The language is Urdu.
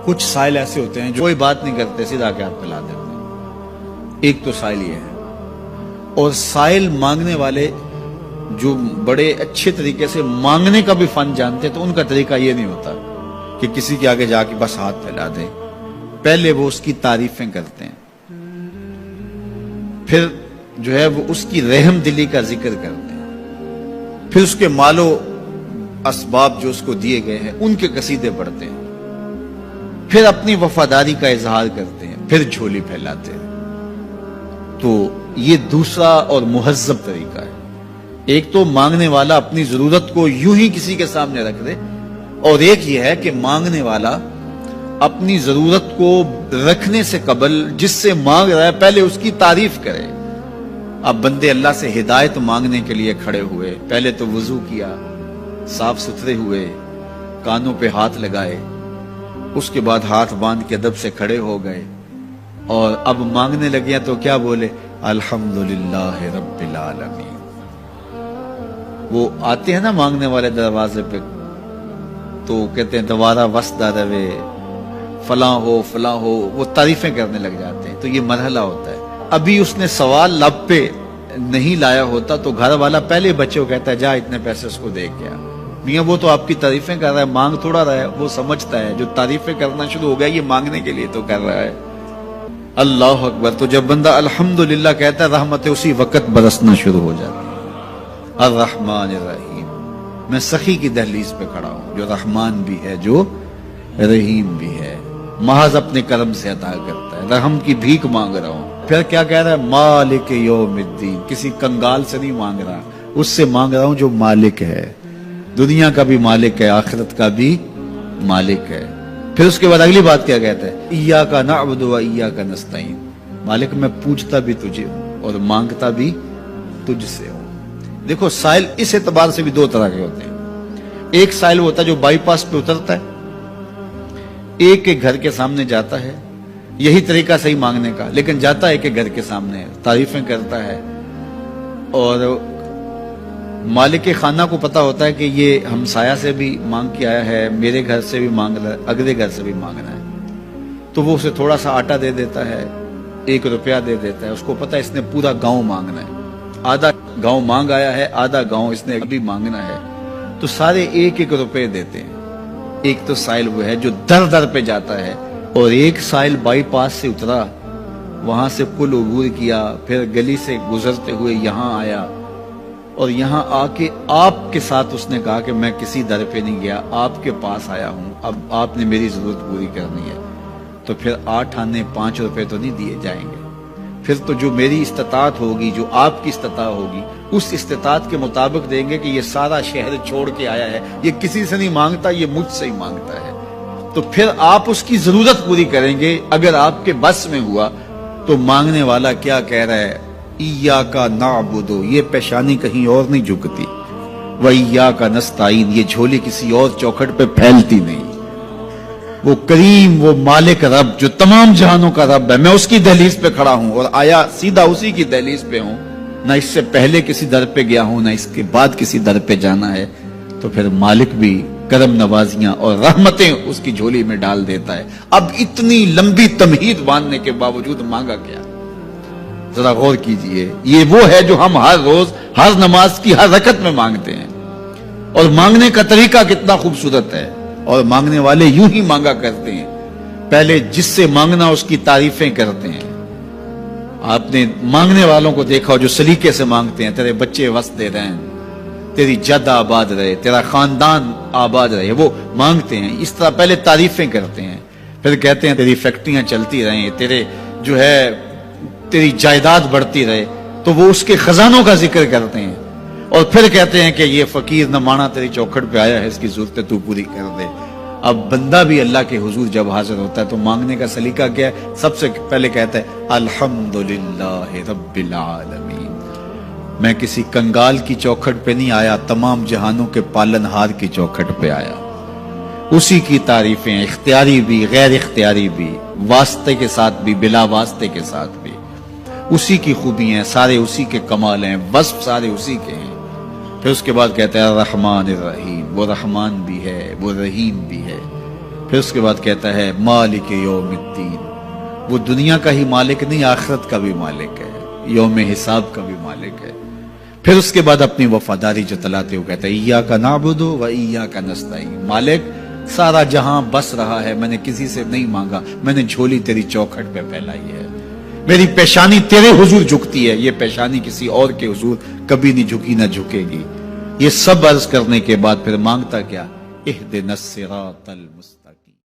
کچھ سائل ایسے ہوتے ہیں جو کوئی بات نہیں کرتے، سیدھا کے آپ پلا دیتے ہیں. ایک تو سائل یہ ہے. اور سائل مانگنے والے جو بڑے اچھے طریقے سے مانگنے کا بھی فن جانتے ہیں تو ان کا طریقہ یہ نہیں ہوتا کہ کسی کے آگے جا کے بس ہاتھ پھیلا دیں. پہلے وہ اس کی تعریفیں کرتے ہیں، پھر جو ہے وہ اس کی رحم دلی کا ذکر کرتے ہیں، پھر اس کے مال و اسباب جو اس کو دیے گئے ہیں ان کے قصیدے پڑھتے ہیں، پھر اپنی وفاداری کا اظہار کرتے ہیں، پھر جھولی پھیلاتے ہیں. تو یہ دوسرا اور مہذب طریقہ ہے. ایک تو مانگنے والا اپنی ضرورت کو یوں ہی کسی کے سامنے رکھ دے، اور ایک یہ ہے کہ مانگنے والا اپنی ضرورت کو رکھنے سے قبل جس سے مانگ رہا ہے پہلے اس کی تعریف کرے. اب بندے اللہ سے ہدایت مانگنے کے لیے کھڑے ہوئے، پہلے تو وضو کیا، صاف ستھرے ہوئے، کانوں پہ ہاتھ لگائے، اس کے بعد ہاتھ باندھ کے ادب سے کھڑے ہو گئے، اور اب مانگنے لگے تو کیا بولے؟ الحمدللہ رب العالمین. وہ آتے ہیں نا مانگنے والے دروازے پہ تو کہتے ہیں دوبارہ وسدہ روے، فلاں ہو فلاں ہو، وہ تعریفیں کرنے لگ جاتے ہیں. تو یہ مرحلہ ہوتا ہے. ابھی اس نے سوال لب پہ نہیں لایا ہوتا تو گھر والا پہلے بچے کو کہتا ہے جا اتنے پیسے اس کو دے گیا. میاں وہ تو آپ کی تعریفیں کر رہا ہے، مانگ تھوڑا رہا ہے. وہ سمجھتا ہے جو تعریفیں کرنا شروع ہو گیا یہ مانگنے کے لیے تو کر رہا ہے. اللہ اکبر. تو جب بندہ الحمدللہ کہتا ہے رحمتیں اسی وقت برسنا شروع ہو جاتی. الرحمن الرحیم. میں سخی کی دہلیز پہ کھڑا ہوں جو رحمان بھی ہے جو رحیم بھی ہے، محض اپنے کرم سے عطا کرتا ہے. رحم کی بھیک مانگ رہا ہوں. پھر کیا کہہ رہا ہے؟ مالک یوم الدین. کسی کنگال سے نہیں مانگ رہا، اس سے مانگ رہا ہوں جو مالک ہے، دنیا کا بھی مالک ہے، آخرت کا بھی مالک ہے. پھر اس کے بعد اگلی بات کیا کہتا ہے؟ ایاک نعبد و ایاک نستعین. مالک میں پوچھتا بھی تجھے ہوں اور مانگتا بھی تجھ سے ہوں. دیکھو سائل اس اعتبار سے بھی دو طرح کے ہوتے ہیں. ایک سائل ہوتا ہے جو بائی پاس پہ اترتا ہے، ایک کے گھر کے سامنے جاتا ہے، یہی طریقہ صحیح مانگنے کا، لیکن جاتا ہے کہ گھر کے سامنے تعریفیں کرتا ہے اور مالک خانہ کو پتا ہوتا ہے کہ یہ ہمسایہ سے بھی مانگ کے آیا ہے، میرے گھر سے بھی مانگ رہا ہے، اگلے گھر سے بھی مانگنا ہے. تو وہ اسے تھوڑا سا آٹا دے دیتا ہے، 1 روپیہ دے دیتا ہے. اس کو پتا ہے اس نے پورا گاؤں مانگنا ہے، آدھا گاؤں مانگ آیا ہے، آدھا گاؤں اس نے ابھی مانگنا ہے. تو سارے 1-1 روپے دیتے ہیں. ایک تو سائل وہ ہے جو در در پہ جاتا ہے، اور ایک سائل بائی پاس سے اترا، وہاں سے پل عبور کیا، پھر گلی سے گزرتے ہوئے یہاں آیا، اور یہاں آ کے آپ کے ساتھ اس نے کہا کہ میں کسی در پہ نہیں گیا، آپ کے پاس آیا ہوں، اب آپ نے میری ضرورت پوری کرنی ہے. تو پھر 8 آنے 5 روپے تو نہیں دیے جائیں گے. پھر تو جو میری استطاعت ہوگی، جو آپ کی استطاعت ہوگی، اس استطاعت کے مطابق دیں گے کہ یہ سارا شہر چھوڑ کے آیا ہے، یہ کسی سے نہیں مانگتا، یہ مجھ سے ہی مانگتا ہے. تو پھر آپ اس کی ضرورت پوری کریں گے. اگر آپ کے بس میں ہوا تو مانگنے والا کیا کہہ رہا ہے؟ ایاک نعبد. یہ پیشانی کہیں اور نہیں جھکتی، وایاک نستعین. یہ جھولی کسی اور چوکھٹ پہ پھیلتی نہیں. وہ کریم، وہ مالک رب جو تمام جہانوں کا رب ہے، میں اس کی دہلیز پہ کھڑا ہوں اور آیا سیدھا اسی کی دہلیز پہ ہوں. نہ اس سے پہلے کسی در پہ گیا ہوں، نہ اس کے بعد کسی در پہ جانا ہے. تو پھر مالک بھی کرم نوازیاں اور رحمتیں اس کی جھولی میں ڈال دیتا ہے. اب اتنی لمبی تمہید باندھنے کے باوجود مانگا کیا؟ ذرا غور کیجئے. یہ وہ ہے جو ہم ہر روز ہر نماز کی ہر رکعت میں مانگتے ہیں، اور مانگنے کا طریقہ کتنا خوبصورت ہے. اور مانگنے والے یوں ہی مانگا کرتے ہیں. پہلے جس سے مانگنا اس کی تعریفیں کرتے ہیں. آپ نے مانگنے والوں کو دیکھا جو سلیقے سے مانگتے ہیں، تیرے بچے وسدے رہیں، تیری جد آباد رہے، تیرا خاندان آباد رہے. وہ مانگتے ہیں اس طرح، پہلے تعریفیں کرتے ہیں، پھر کہتے ہیں تیری فیکٹریاں چلتی رہیں، تیرے جو ہے تیری جائیداد بڑھتی رہے. تو وہ اس کے خزانوں کا ذکر کرتے ہیں، اور پھر کہتے ہیں کہ یہ فقیر نمانہ تیری چوکھٹ پہ آیا ہے، اس کی ضرورتیں تو پوری کر دے. اب بندہ بھی اللہ کے حضور جب حاضر ہوتا ہے تو مانگنے کا سلیقہ کیا ہے؟ سب سے پہلے کہتا ہے الحمدللہ رب العالمین. میں کسی کنگال کی چوکھٹ پہ نہیں آیا، تمام جہانوں کے پالن ہار کی چوکھٹ پہ آیا. اسی کی تعریفیں اختیاری بھی غیر اختیاری بھی، واسطے کے ساتھ بھی بلا واسطے کے ساتھ بھی. اسی کی خوبی ہیں، سارے اسی کے کمال ہیں، وصف سارے اسی کے ہیں. پھر اس کے بعد کہتا ہے الرحمن الرحیم. وہ رحمان بھی ہے، وہ رحیم بھی ہے. پھر اس کے بعد کہتا ہے مالک یوم الدین، وہ دنیا کا ہی مالک نہیں، آخرت کا بھی مالک ہے، یوم حساب کا بھی مالک ہے۔ پھر اس کے بعد اپنی وفاداری جتلاتے ہوئے کہتا ہے ایاک نعبد و ایاک نستعین، مالک سارا جہاں بس رہا ہے، میں نے کسی سے نہیں مانگا، میں نے جھولی تیری چوکھٹ پہ پھیلائی ہے، میری پیشانی تیرے حضور جھکتی ہے، یہ پیشانی کسی اور کے حضور کبھی نہیں جھکی نہ جھکے گی۔ یہ سب عرض کرنے کے بعد پھر مانگتا کیا؟ اہدنا الصراط المستقیم۔